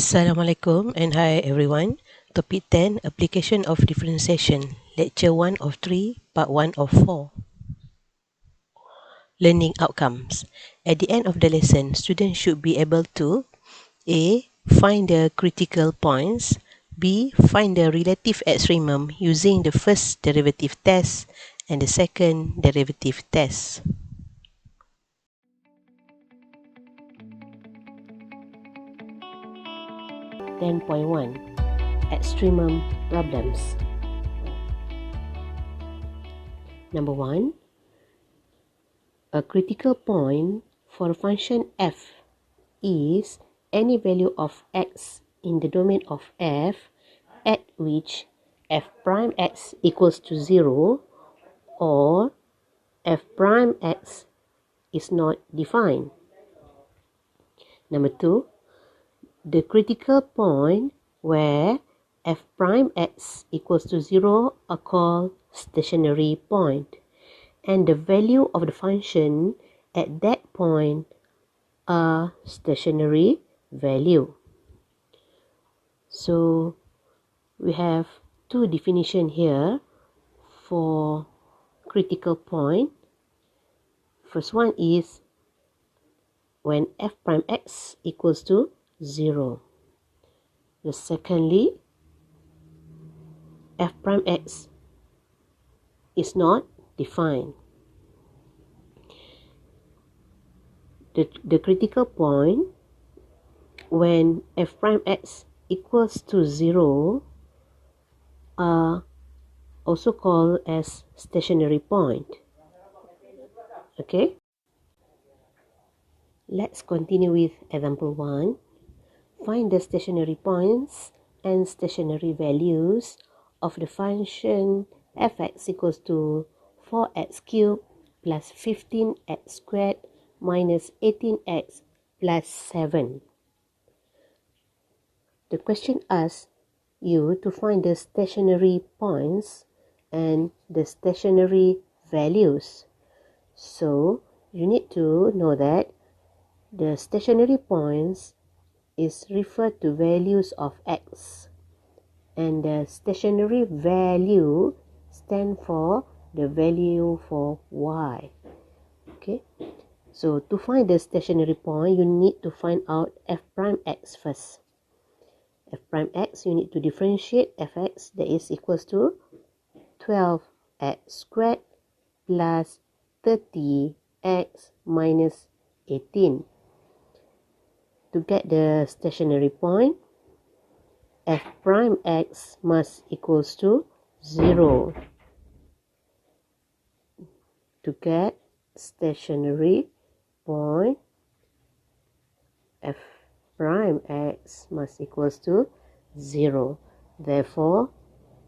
Assalamualaikum and hi everyone. Topic 10, Application of Differentiation. Lecture 1 of 3, Part 1 of 4. Learning Outcomes. At the end of the lesson, students should be able to A. Find the critical points. B. Find the relative extremum using the first derivative test and the second derivative test. (10.1) Extremum problems. Number 1. A critical point for a function f is any value of x in the domain of f at which f prime x equals to 0 or f prime x is not defined. Number 2. The critical point where f prime x equals to 0 are called stationary point, and the value of the function at that point are stationary value. So we have two definitions here for critical point. First one is when f prime x equals to 0. The secondly, f prime x is not defined. The critical point when f prime x equals to 0 are also called as stationary point. Okay? Let's continue with example 1. Find the stationary points and stationary values of the function fx equals to 4x cubed plus 15x squared minus 18x plus 7. The question asks you to find the stationary points and the stationary values. So you need to know that the stationary points is referred to values of x, and the stationary value stand for the value for y. Okay, so to find the stationary point, you need to find out f prime x first. F prime x, you need to differentiate fx, that is equals to 12x squared plus 30x minus 18. To get the stationary point, f prime x must equals to 0. To get stationary point, f prime x must equals to 0. Therefore,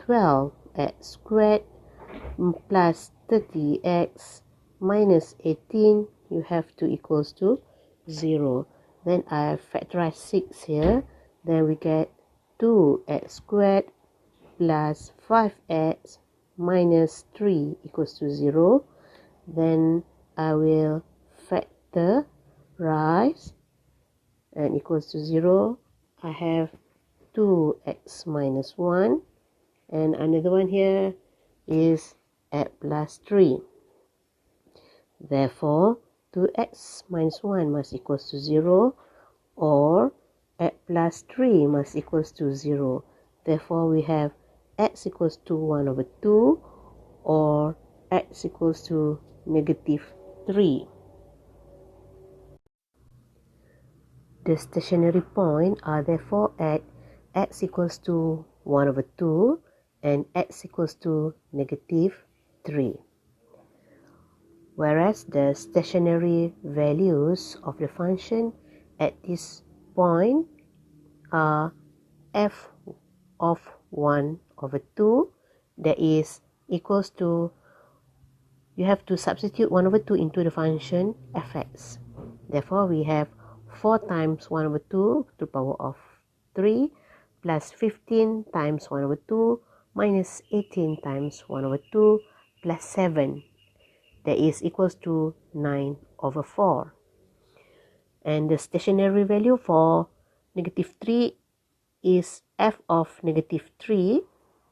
12x squared plus 30x minus 18, you have to equals to 0. Then I factorize 6 here. Then we get 2x squared plus 5x minus 3 equals to 0. Then I will factorize and equals to 0. I have 2x minus 1. And another one here is x plus 3. Therefore, 2x minus 1 must equals to 0, or x plus 3 must equals to 0. Therefore, we have x equals to 1 over 2, or x equals to negative 3. The stationary points are therefore at x equals to 1 over 2 and x equals to negative 3. Whereas the stationary values of the function at this point are f of 1 over 2, that is equals to, you have to substitute 1 over 2 into the function fx. Therefore, we have 4 times 1 over 2 to the power of 3 plus 15 times 1 over 2 minus 18 times 1 over 2 plus 7. That is equals to 9 over 4. And the stationary value for negative 3 is f of negative 3,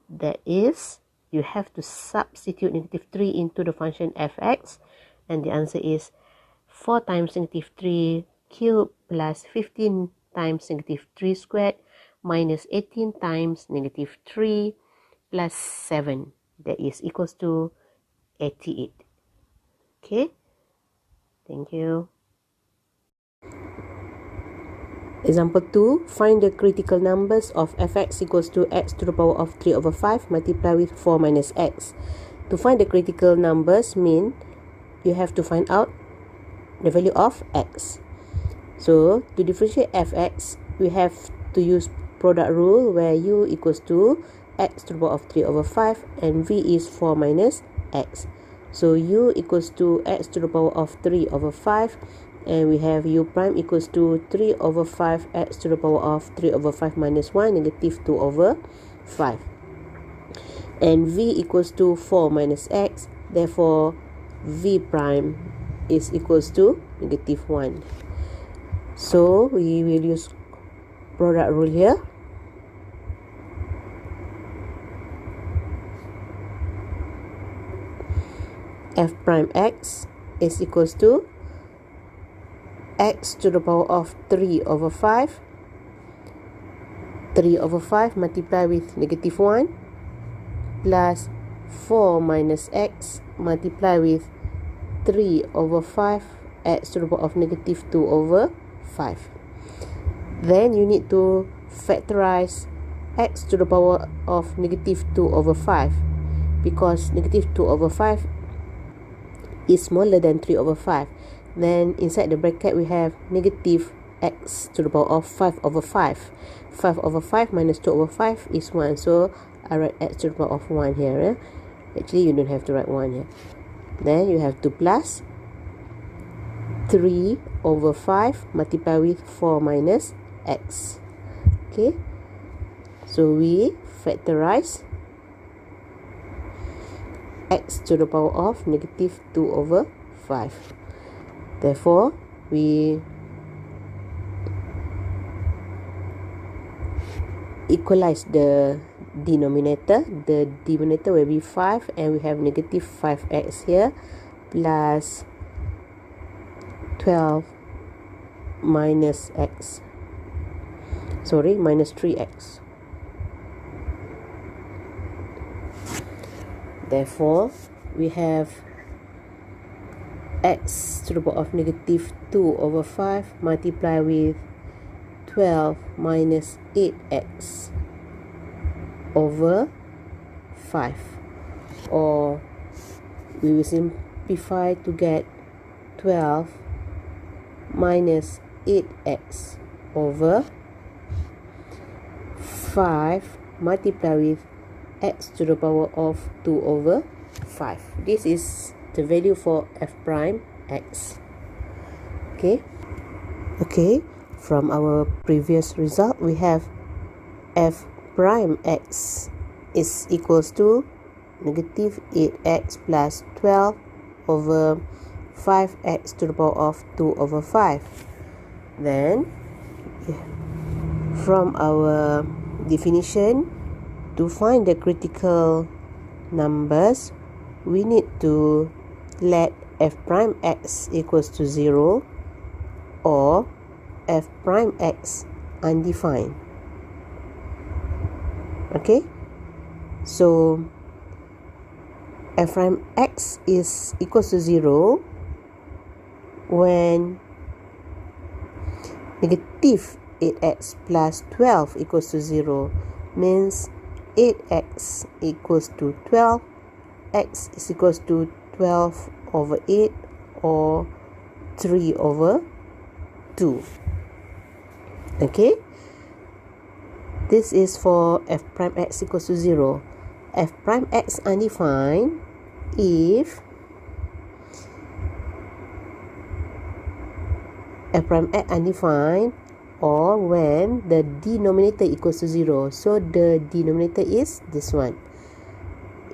that is, you have to substitute negative 3 into the function fx, and the answer is 4 times negative 3 cubed plus 15 times negative 3 squared minus 18 times negative 3 plus 7, that is equals to 88. Okay, thank you. Example 2, find the critical numbers of fx equals to x to the power of 3 over 5 multiplied with 4 minus x. To find the critical numbers mean you have to find out the value of x. So to differentiate fx, we have to use product rule where u equals to x to the power of 3 over 5 and v is 4 minus x. So u equals to x to the power of 3 over 5, and we have u prime equals to 3 over 5 x to the power of 3 over 5 minus 1 negative 2 over 5. And v equals to 4 minus x, therefore v prime is equals to negative 1. So we will use product rule here. F prime x is equals to x to the power of 3 over 5. 3 over 5 multiplied with negative 1 plus 4 minus x multiplied with 3 over 5 x to the power of negative 2 over 5. Then you need to factorize x to the power of negative 2 over 5, because negative 2 over 5 is smaller than 3 over 5. Then inside the bracket we have negative x to the power of 5 over 5. 5 over 5 minus 2 over 5 is 1. So I write x to the power of 1 here. Actually, you don't have to write 1 here. Then you have to plus 3 over 5 multiplied with 4 minus x. Okay. So we factorize x to the power of negative 2 over 5. Therefore, we equalize the denominator. The denominator will be 5, and we have negative 5x here plus 12 minus x. Minus 3x. Therefore, we have x to the power of negative 2 over 5 multiplied with 12 minus 8x over 5. Or we will simplify to get 12 minus 8x over 5 multiplied with x to the power of 2 over 5. This is the value for f prime x. Okay. From our previous result, we have f prime x is equals to negative 8x plus 12 over 5x to the power of 2 over 5. Then, from our definition, to find the critical numbers, we need to let f prime x equals to 0 or f prime x undefined. Okay, so f prime x is equals to 0 when negative 8x plus 12 equals to 0, means 8x equals to 12, x is equals to 12 over 8 or 3 over 2. Okay, this is for f prime x equals to 0. F prime x undefined if f prime x undefined or when the denominator equals to 0. So the denominator is this one,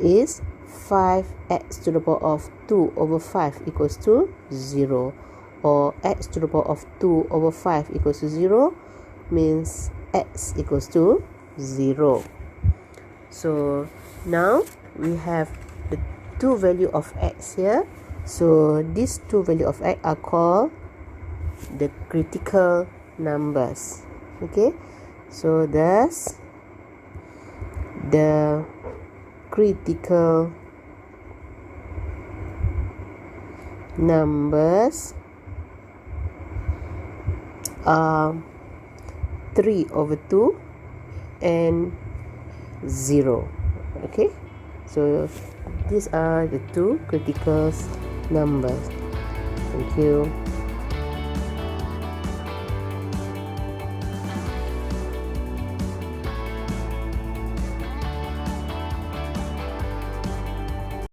is 5x to the power of 2 over 5 equals to 0, or x to the power of 2 over 5 equals to 0, means x equals to 0. So now we have the two value of x here. So these two value of x are called the critical numbers. Okay, so thus the critical numbers are 3/2 and 0. Okay, so these are the two critical numbers. Thank you.